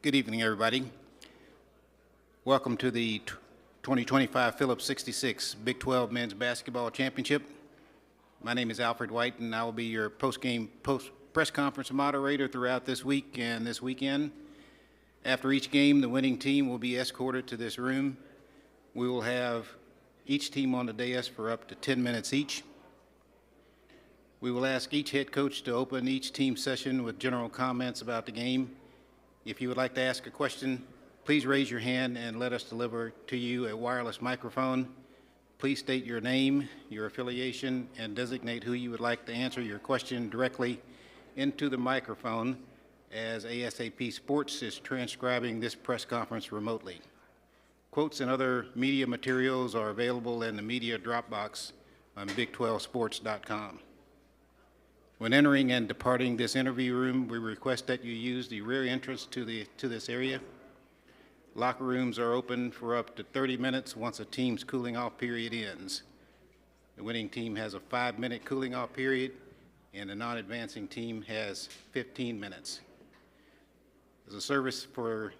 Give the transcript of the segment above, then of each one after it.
Good evening, everybody. Welcome to the 2025 Phillips 66 Big 12 Men's Basketball Championship. My name is Alfred White, and I will be your post-game press conference moderator throughout this week and this weekend. After each game, the winning team will be escorted to this room. We will have each team on the dais for up to 10 minutes each. We will ask each head coach to open each team session with general comments about the game. If you would like to ask a question, please raise your hand and let us deliver to you a wireless microphone. Please state your name, your affiliation, and designate who you would like to answer your question directly into the microphone, as ASAP Sports is transcribing this press conference remotely. Quotes and other media materials are available in the media Dropbox on big12sports.com. When entering and departing this interview room, we request that you use the rear entrance to this area. Locker rooms are open for up to 30 minutes once a team's cooling off period ends. The winning team has a 5-minute cooling off period, and the non-advancing team has 15 minutes. As a service for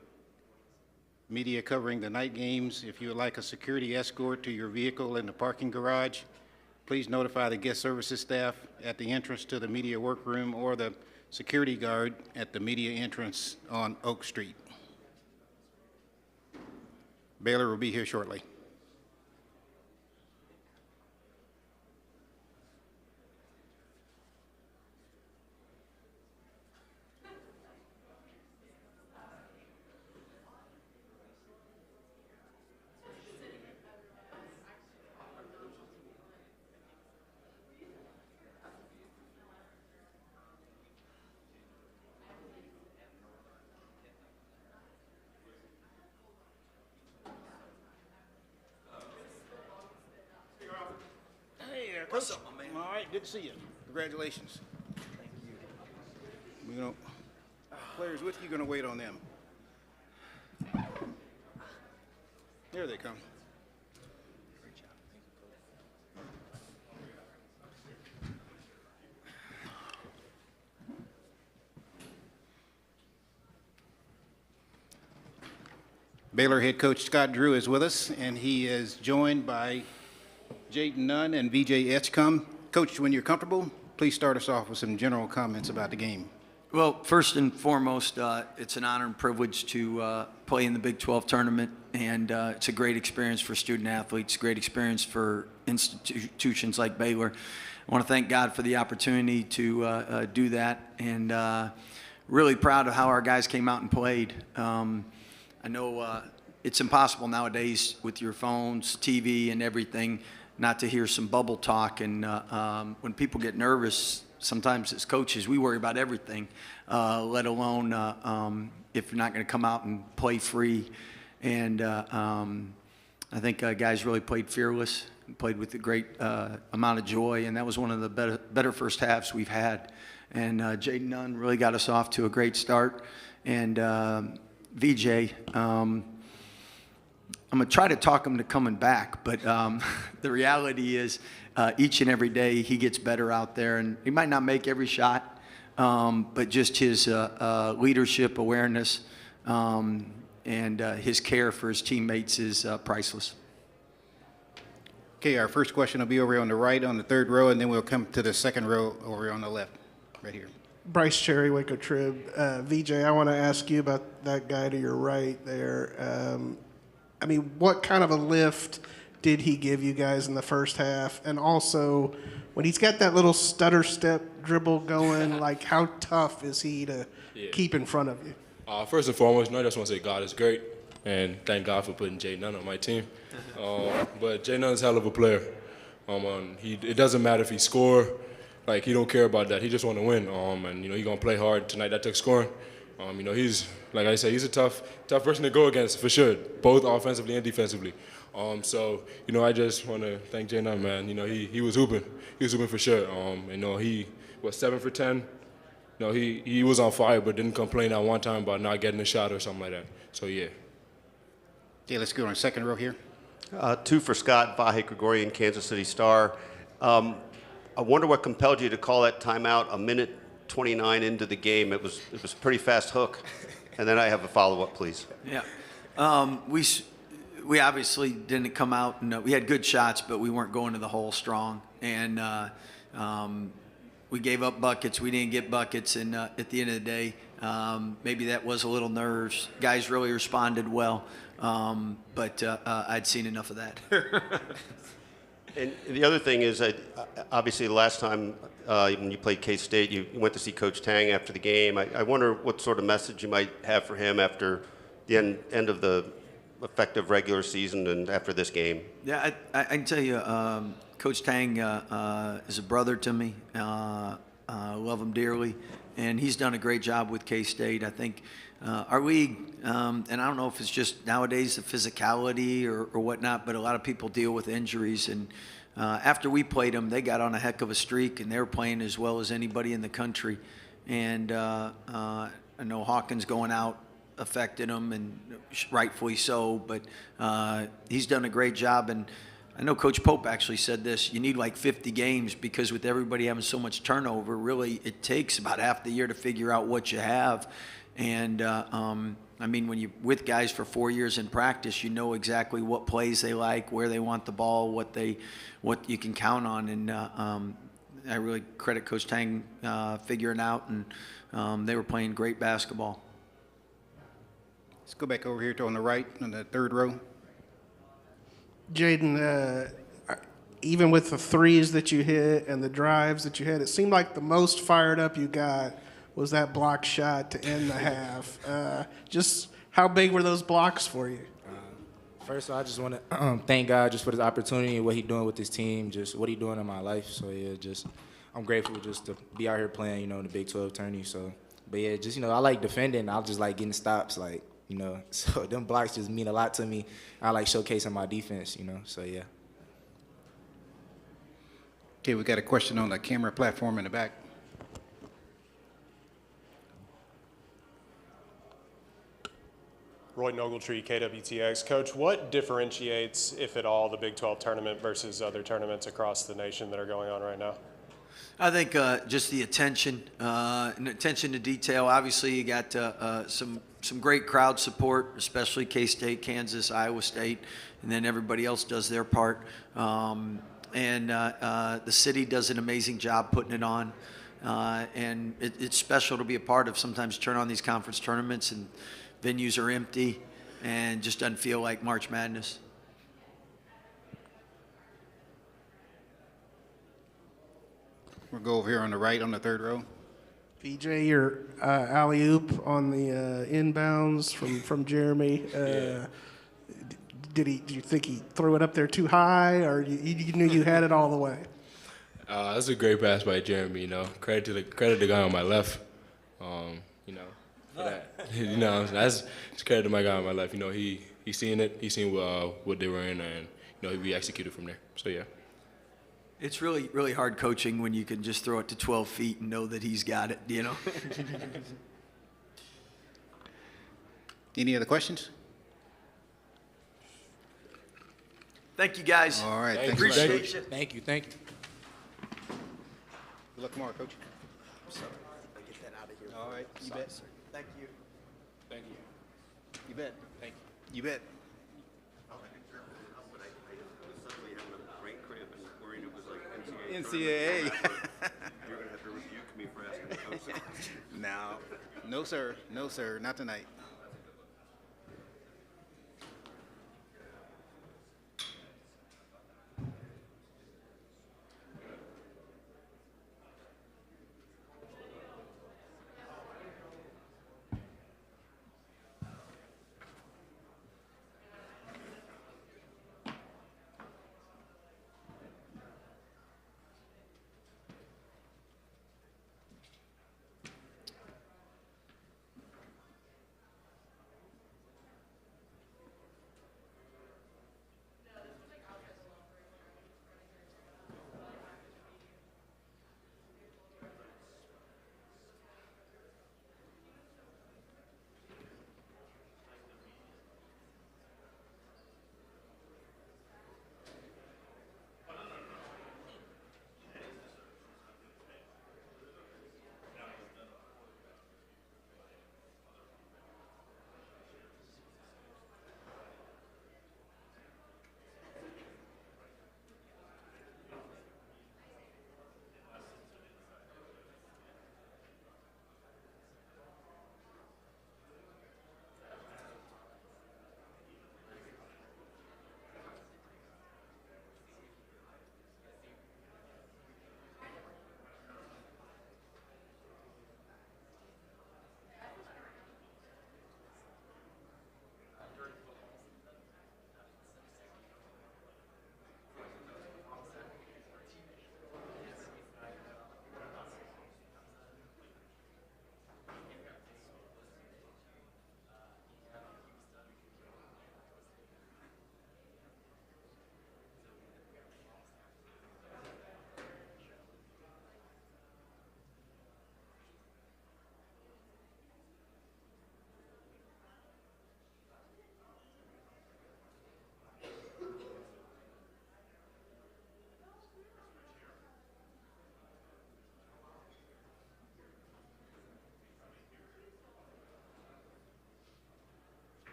media covering the night games, if you would like a security escort to your vehicle in the parking garage, please notify the guest services staff at the entrance to the media workroom or the security guard at the media entrance on Oak Street. Baylor will be here shortly. What's up, my man? All right, good to see you. Congratulations. Thank you. Players with you, going to wait on them. Here they come. Great job. Baylor head coach Scott Drew is with us, and he is joined by Jaden Nunn and VJ Etchcom. Coach, when you're comfortable, please start us off with some general comments about the game. Well, first and foremost, it's an honor and privilege to play in the Big 12 tournament, and it's a great experience for student athletes, great experience for institutions like Baylor. I want to thank God for the opportunity to do that, and really proud of how our guys came out and played. I know it's impossible nowadays with your phones, TV, and everything not to hear some bubble talk, and when people get nervous, sometimes as coaches, we worry about everything, let alone if you're not going to come out and play free. And I think guys really played fearless, played with a great amount of joy, and that was one of the better first halves we've had. And Jaden Nunn really got us off to a great start. And VJ, I'm going to try to talk him to coming back, but the reality is each and every day he gets better out there, and he might not make every shot, but just his leadership, awareness, and his care for his teammates is priceless. Okay, our first question will be over on the right on the third row, and then we'll come to the second row over on the left, right here. Bryce Cherry, Waco Trib. VJ, I want to ask you about that guy to your right there. I mean, what kind of a lift did he give you guys in the first half? And also, when he's got that little stutter step dribble going, like how tough is he to keep in front of you? First and foremost, I just want to say God is great, and thank God for putting Jay Nunn on my team. But Jay Nunn is a hell of a player. It doesn't matter if he score, like he don't care about that. He just want to win. And he's gonna play hard tonight. That took scoring. He's, like I said, he's a tough person to go against for sure, both offensively and defensively. I just want to thank Jay Nunn, man. He was hooping. He was hooping for sure. He was 7 for 10. He was on fire, but didn't complain at one time about not getting a shot or something like that. So, yeah. Okay, let's go on second row here. 2 for Scott, Vahe Gregorian, Kansas City Star. I wonder what compelled you to call that timeout a minute 29 into the game. It was a pretty fast hook. And then I have a follow-up, please. Yeah. We obviously didn't come out, and we had good shots, but we weren't going to the hole strong. And we gave up buckets. We didn't get buckets. And at the end of the day, maybe that was a little nerves. Guys really responded well, but I'd seen enough of that. And the other thing is that obviously the last time when you played K-State, you went to see Coach Tang after the game. I wonder what sort of message you might have for him after the end of the effective regular season and after this game. Yeah, I can tell you, Coach Tang is a brother to me. I love him dearly, and he's done a great job with K-State. I think our league, and I don't know if it's just nowadays the physicality or whatnot, but a lot of people deal with injuries. And after we played them, they got on a heck of a streak, and they were playing as well as anybody in the country. And I know Hawkins going out affected him, and rightfully so, but he's done a great job. And I know Coach Pope actually said this, you need like 50 games because with everybody having so much turnover, really it takes about half the year to figure out what you have. And I mean, when you're with guys for 4 years in practice, you know exactly what plays they like, where they want the ball, what you can count on. And I really credit Coach Tang figuring out, and they were playing great basketball. Let's go back over here to on the right, on the third row. Jaden, even with the threes that you hit and the drives that you had, it seemed like the most fired up you got was that block shot to end the half. Just how big were those blocks for you? First of all, I just want to thank God just for this opportunity and what He's doing with this team, just what He's doing in my life. So, yeah, just I'm grateful just to be out here playing, in the Big 12 tourney. So, but, yeah, just, I like defending. I just like getting stops, like, so them blocks just mean a lot to me. I like showcasing my defense, so yeah. Okay, we got a question on the camera platform in the back. Roy Ogletree, KWTX. Coach, what differentiates, if at all, the Big 12 tournament versus other tournaments across the nation that are going on right now? I think just the attention and attention to detail. Obviously, you got some great crowd support, especially K-State, Kansas, Iowa State, and then everybody else does their part. And the city does an amazing job putting it on. And it's special to be a part of. Sometimes turn on these conference tournaments and venues are empty and just doesn't feel like March Madness. We'll go over here on the right, on the third row. VJ, your alley-oop on the inbounds from Jeremy. Did you think he threw it up there too high, or you knew you had it all the way? That's a great pass by Jeremy. Credit the guy on my left. For that. That's just credit to my guy on my left. He seen it. He seen what they were in, and we executed from there. So yeah. It's really, really hard coaching when you can just throw it to 12 feet and know that he's got it, Any other questions? Thank you, guys. All right, Thank thanks. you. a lot. Appreciate you. Thank you. Good luck tomorrow, Coach. Get that out of here. All right, you bet. Thank you. Thank you. You bet. Thank you. You bet. NCAA. You're going to have to rebuke me for asking the coach. No, sir. No, sir. Not tonight.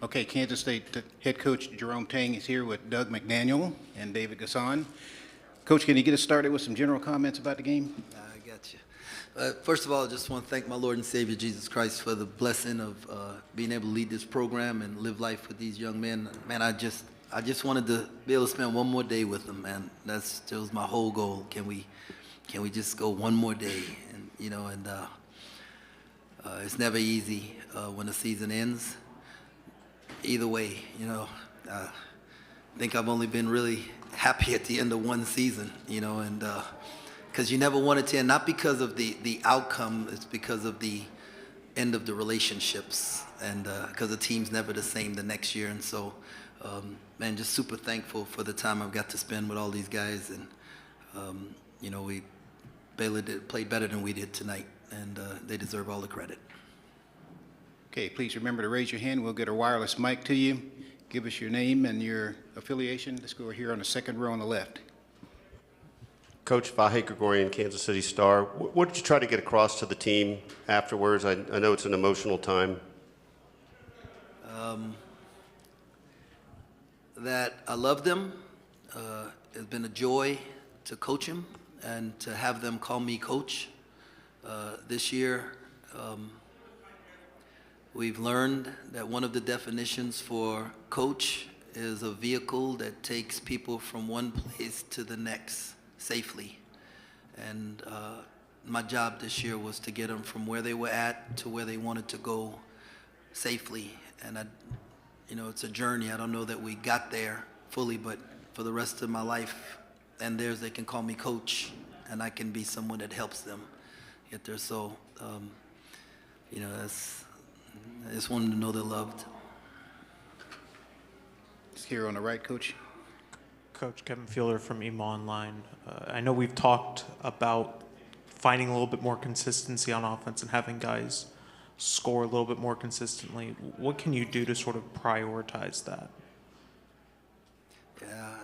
Okay, Kansas State head coach Jerome Tang is here with Doug McDaniel and David Gasson. Coach, can you get us started with some general comments about the game? I got you. First of all, I just want to thank my Lord and Savior Jesus Christ for the blessing of being able to lead this program and live life with these young men. Man, I just wanted to be able to spend one more day with them, man. That was my whole goal. Can we just go one more day? And it's never easy when the season ends. Either way, I think I've only been really happy at the end of one season, and because you never wanted to end, not because of the outcome, it's because of the end of the relationships, and because the team's never the same the next year. And so, man, just super thankful for the time I've got to spend with all these guys. And, Baylor played better than we did tonight, and they deserve all the credit. Okay, please remember to raise your hand. We'll get a wireless mic to you. Give us your name and your affiliation. Let's go here on the second row on the left. Coach Vahe Gregorian, Kansas City Star. What did you try to get across to the team afterwards? I know it's an emotional time. That I love them. It's been a joy to coach them and to have them call me coach. This year, we've learned that one of the definitions for coach is a vehicle that takes people from one place to the next safely. And my job this year was to get them from where they were at to where they wanted to go safely. And it's a journey. I don't know that we got there fully, but for the rest of my life and theirs, they can call me coach, and I can be someone that helps them get there. So, I just want them to know they're loved. It's here on the right, Coach. Coach Kevin Fielder from EMA Online. I know we've talked about finding a little bit more consistency on offense and having guys score a little bit more consistently. What can you do to sort of prioritize that? Yeah.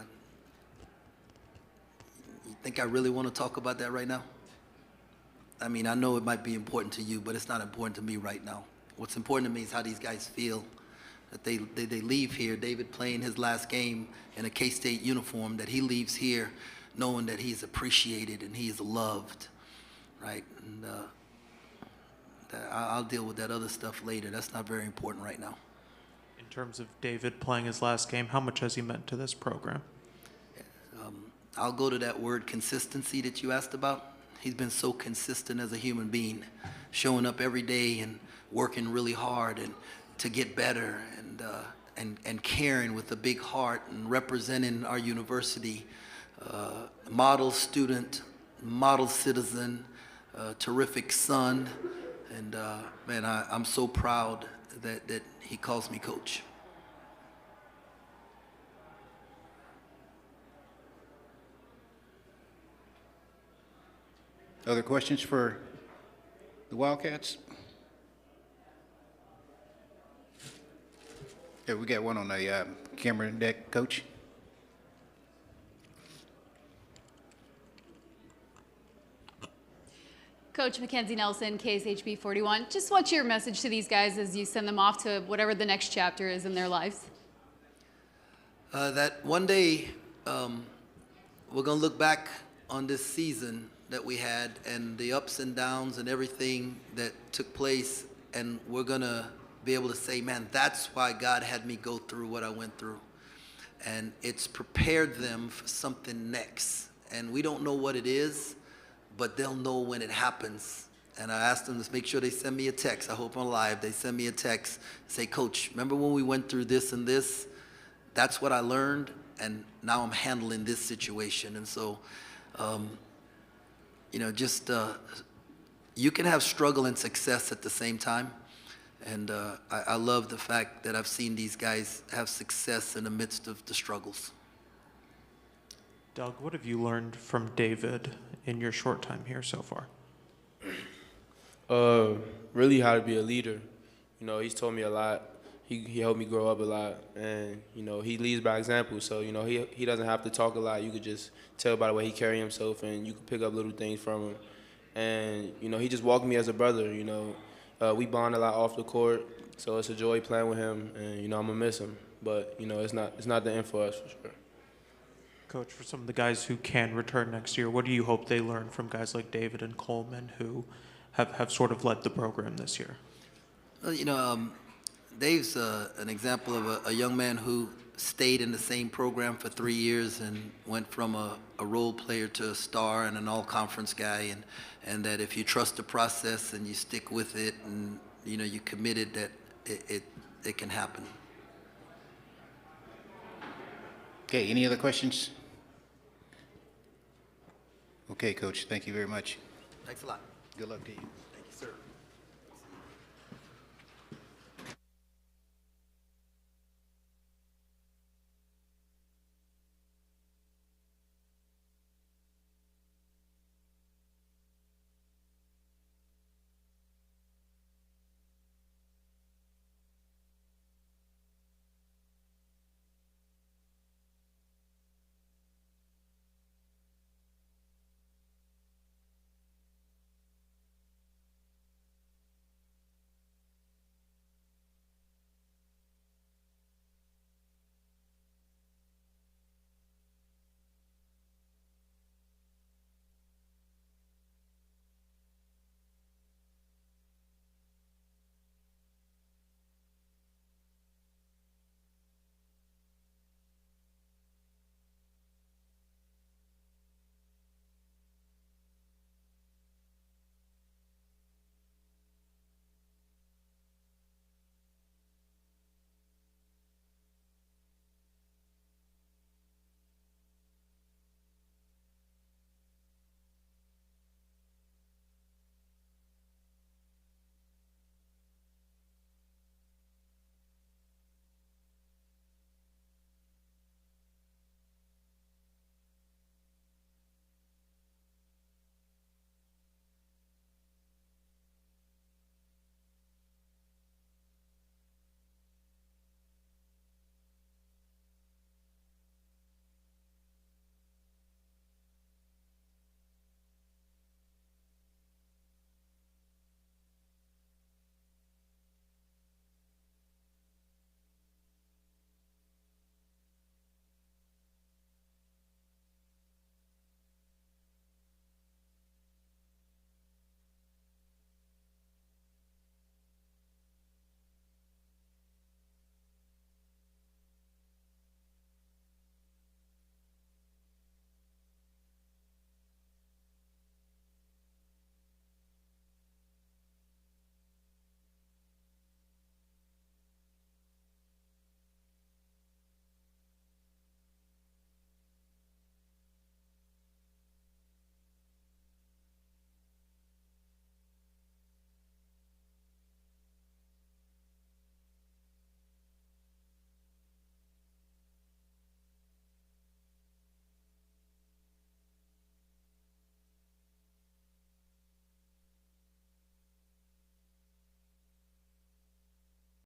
You think I really want to talk about that right now? I mean, I know it might be important to you, but it's not important to me right now. What's important to me is how these guys feel, that they leave here. David playing his last game in a K-State uniform, that he leaves here knowing that he's appreciated and he's loved, right? And I'll deal with that other stuff later. That's not very important right now. In terms of David playing his last game, how much has he meant to this program? I'll go to that word consistency that you asked about. He's been so consistent as a human being, showing up every day and working really hard and to get better, and caring with a big heart and representing our university. Model student, model citizen, terrific son, and man, I'm so proud that he calls me coach. Other questions for the Wildcats? Yeah, we got one on the camera deck, Coach. Coach Mackenzie Nelson, KSHB 41. Just what's your message to these guys as you send them off to whatever the next chapter is in their lives? That one day we're going to look back on this season that we had and the ups and downs and everything that took place, and we're going to be able to say, man, that's why God had me go through what I went through. And it's prepared them for something next. And we don't know what it is, but they'll know when it happens. And I asked them to make sure they send me a text. I hope I'm live. They send me a text, say, Coach, remember when we went through this and this? That's what I learned, and now I'm handling this situation. And so, you can have struggle and success at the same time. And I love the fact that I've seen these guys have success in the midst of the struggles. Doug, what have you learned from David in your short time here so far? Really how to be a leader. He's told me a lot. He helped me grow up a lot, and he leads by example. So he doesn't have to talk a lot. You could just tell by the way he carry himself, and you could pick up little things from him. And he just walked me as a brother. We bond a lot off the court, So it's a joy playing with him, and I'm gonna miss him. But it's not the end for us for sure. Coach, for some of the guys who can return next year, what do you hope they learn from guys like David and Coleman who have sort of led the program this year? Well, Dave's an example of a young man who stayed in the same program for 3 years and went from a role player to a star and an all-conference guy, and that if you trust the process and you stick with it and you committed, that it can happen. Okay, any other questions? Okay, Coach, thank you very much. Thanks a lot. Good luck to you.